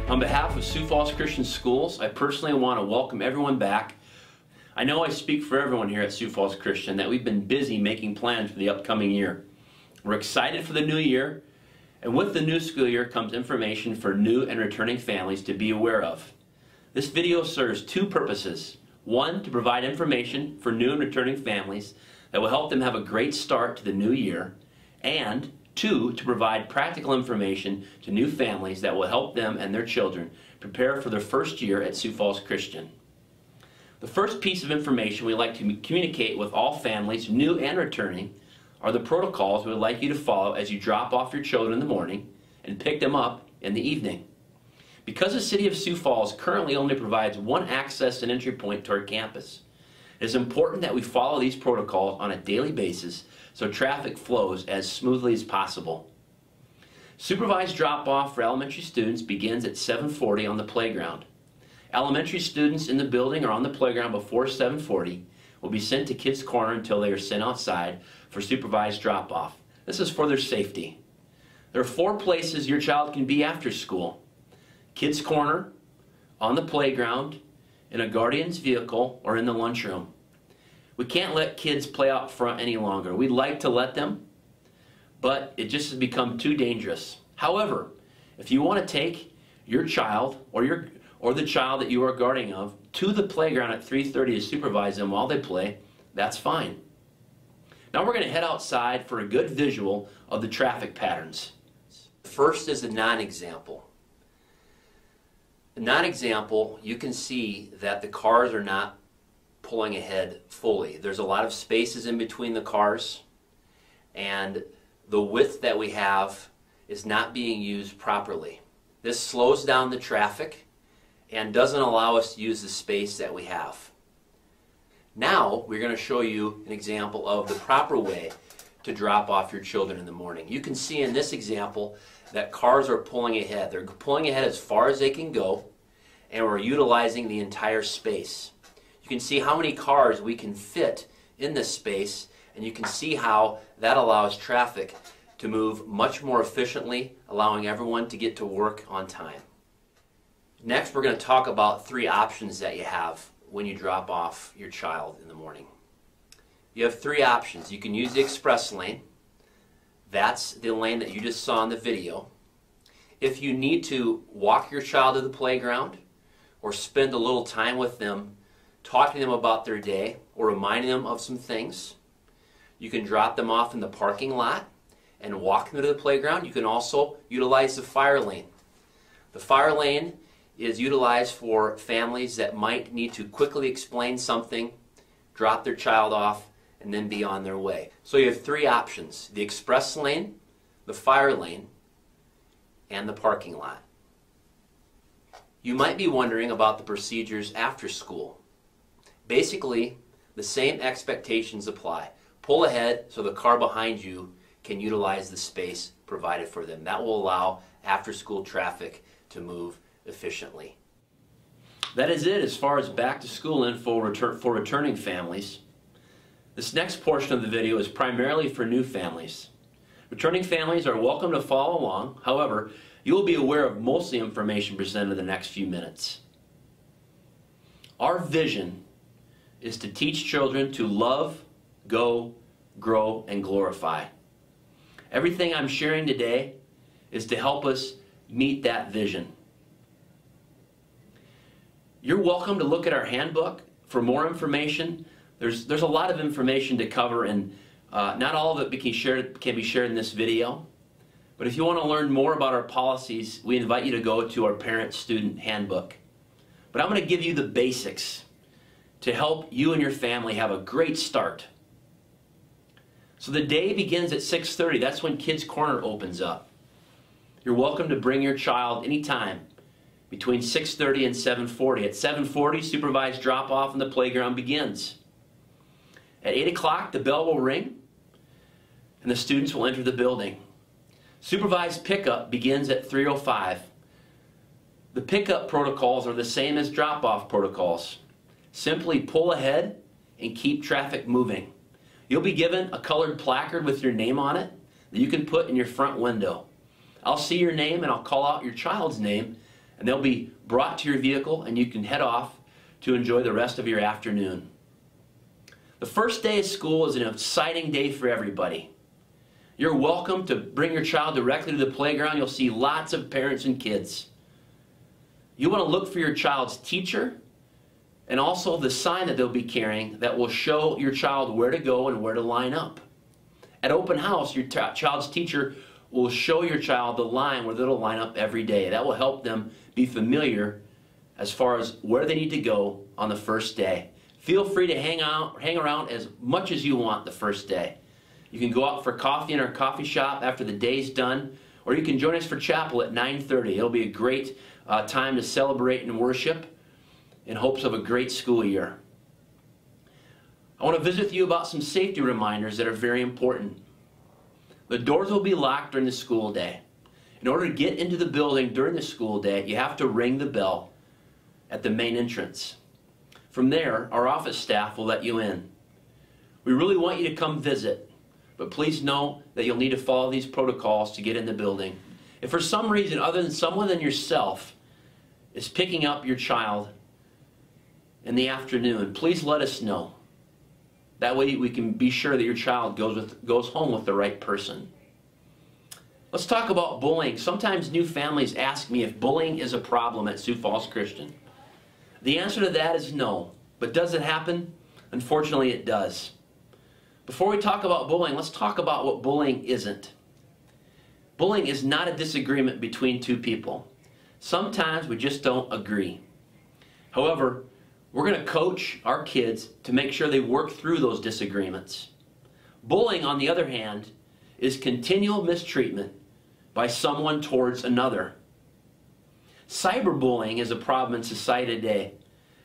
On behalf of Sioux Falls Christian Schools, I personally want to welcome everyone back. I know I speak for everyone here at Sioux Falls Christian that we've been busy making plans for the upcoming year. We're excited for the new year, and with the new school year comes information for new and returning families to be aware of. This video serves two purposes. One, to provide information for new and returning families that will help them have a great start to the new year, and two, to provide practical information to new families that will help them and their children prepare for their first year at Sioux Falls Christian. The first piece of information we like to communicate with all families, new and returning, are the protocols we would like you to follow as you drop off your children in the morning and pick them up in the evening. Because the City of Sioux Falls currently only provides one access and entry point to our campus, it is important that we follow these protocols on a daily basis so traffic flows as smoothly as possible. Supervised drop-off for elementary students begins at 7:40 on the playground. Elementary students in the building or on the playground before 7:40 will be sent to Kids Corner until they are sent outside for supervised drop-off. This is for their safety. There are 4 places your child can be after school: Kids Corner, on the playground, in a guardian's vehicle, or in the lunchroom. We can't let kids play out front any longer. We'd like to let them, but it just has become too dangerous. However, if you want to take your child or the child that you are guarding of to the playground at 3:30 to supervise them while they play, that's fine. Now we're going to head outside for a good visual of the traffic patterns. First is the non-example. The non-example, you can see that the cars are not pulling ahead fully. There's a lot of spaces in between the cars, and the width that we have is not being used properly. This slows down the traffic and doesn't allow us to use the space that we have. Now we're going to show you an example of the proper way to drop off your children in the morning. You can see in this example that cars are pulling ahead. They're pulling ahead as far as they can go, and we're utilizing the entire space. You can see how many cars we can fit in this space, and you can see how that allows traffic to move much more efficiently, allowing everyone to get to work on time. Next, we're going to talk about 3 options that you have when you drop off your child in the morning. You have 3 options. You can use the express lane. That's the lane that you just saw in the video. If you need to walk your child to the playground or spend a little time with them, talking to them about their day or reminding them of some things, you can drop them off in the parking lot and walk them to the playground. You can also utilize the fire lane. The fire lane is utilized for families that might need to quickly explain something, drop their child off, and then be on their way. So you have 3 options: the express lane, the fire lane, and the parking lot. You might be wondering about the procedures after school. Basically, the same expectations apply. Pull ahead so the car behind you can utilize the space provided for them. That will allow after-school traffic to move efficiently. That is it as far as back-to-school info for returning families. This next portion of the video is primarily for new families. Returning families are welcome to follow along. However, you will be aware of most of the information presented in the next few minutes. Our vision is to teach children to love, go, grow, and glorify. Everything I'm sharing today is to help us meet that vision. You're welcome to look at our handbook for more information. There's a lot of information to cover, and not all of it can be shared in this video. But if you want to learn more about our policies, we invite you to go to our parent-student handbook. But I'm going to give you the basics to help you and your family have a great start. So the day begins at 6:30. That's when Kids Corner opens up. You're welcome to bring your child anytime between 6:30 and 7:40. At 7:40, supervised drop-off in the playground begins. At 8 o'clock, the bell will ring, and the students will enter the building. Supervised pickup begins at 3:05. The pickup protocols are the same as drop-off protocols. Simply pull ahead and keep traffic moving. You'll be given a colored placard with your name on it that you can put in your front window. I'll see your name and I'll call out your child's name and they'll be brought to your vehicle and you can head off to enjoy the rest of your afternoon. The first day of school is an exciting day for everybody. You're welcome to bring your child directly to the playground. You'll see lots of parents and kids. You want to look for your child's teacher and also the sign that they'll be carrying that will show your child where to go and where to line up. At open house, your child's teacher will show your child the line where they'll line up every day. That will help them be familiar as far as where they need to go on the first day. Feel free to hang around as much as you want the first day. You can go out for coffee in our coffee shop after the day's done, or you can join us for chapel at 9:30. It'll be a great time to celebrate and worship in hopes of a great school year. I want to visit with you about some safety reminders that are very important. The doors will be locked during the school day. In order to get into the building during the school day, you have to ring the bell at the main entrance. From there, our office staff will let you in. We really want you to come visit, but please know that you'll need to follow these protocols to get in the building. If for some reason other than someone than yourself is picking up your child in the afternoon, please let us know. That way we can be sure that your child goes home with the right person. Let's talk about bullying. Sometimes new families ask me if bullying is a problem at Sioux Falls Christian. The answer to that is no. But does it happen? Unfortunately, it does. Before we talk about bullying, let's talk about what bullying isn't. Bullying is not a disagreement between two people. Sometimes we just don't agree. However, we're going to coach our kids to make sure they work through those disagreements. Bullying, on the other hand, is continual mistreatment by someone towards another. Cyberbullying is a problem in society today.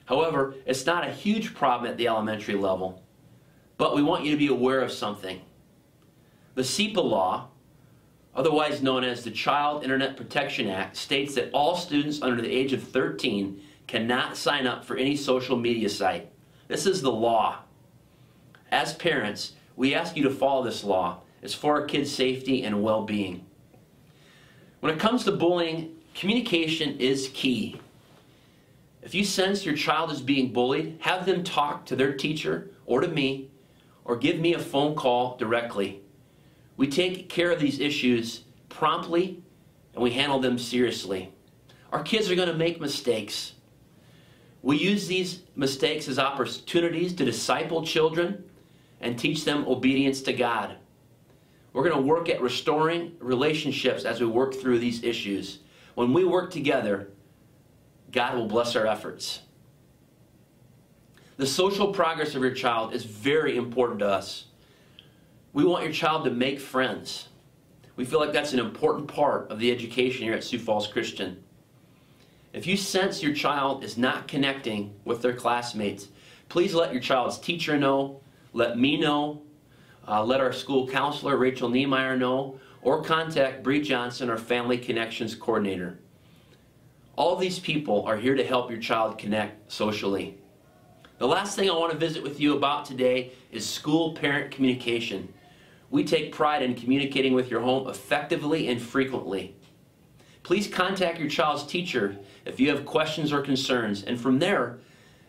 However, it's not a huge problem at the elementary level. But we want you to be aware of something. The SEPA law, otherwise known as the Child Internet Protection Act, states that all students under the age of 13 cannot sign up for any social media site. This is the law. As parents, we ask you to follow this law. It's for our kids' safety and well-being. When it comes to bullying, communication is key. If you sense your child is being bullied, have them talk to their teacher or to me, or give me a phone call directly. We take care of these issues promptly and we handle them seriously. Our kids are going to make mistakes. We use these mistakes as opportunities to disciple children and teach them obedience to God. We're going to work at restoring relationships as we work through these issues. When we work together, God will bless our efforts. The social progress of your child is very important to us. We want your child to make friends. We feel like that's an important part of the education here at Sioux Falls Christian. If you sense your child is not connecting with their classmates, please let your child's teacher know, let me know, let our school counselor, Rachel Niemeyer, know, or contact Bree Johnson, our Family Connections Coordinator. All these people are here to help your child connect socially. The last thing I want to visit with you about today is school-parent communication. We take pride in communicating with your home effectively and frequently. Please contact your child's teacher if you have questions or concerns, and from there,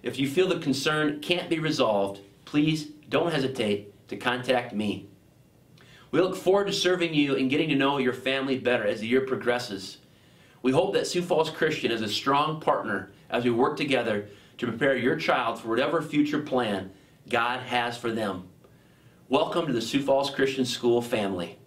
if you feel the concern can't be resolved, please don't hesitate to contact me. We look forward to serving you and getting to know your family better as the year progresses. We hope that Sioux Falls Christian is a strong partner as we work together to prepare your child for whatever future plan God has for them. Welcome to the Sioux Falls Christian School family.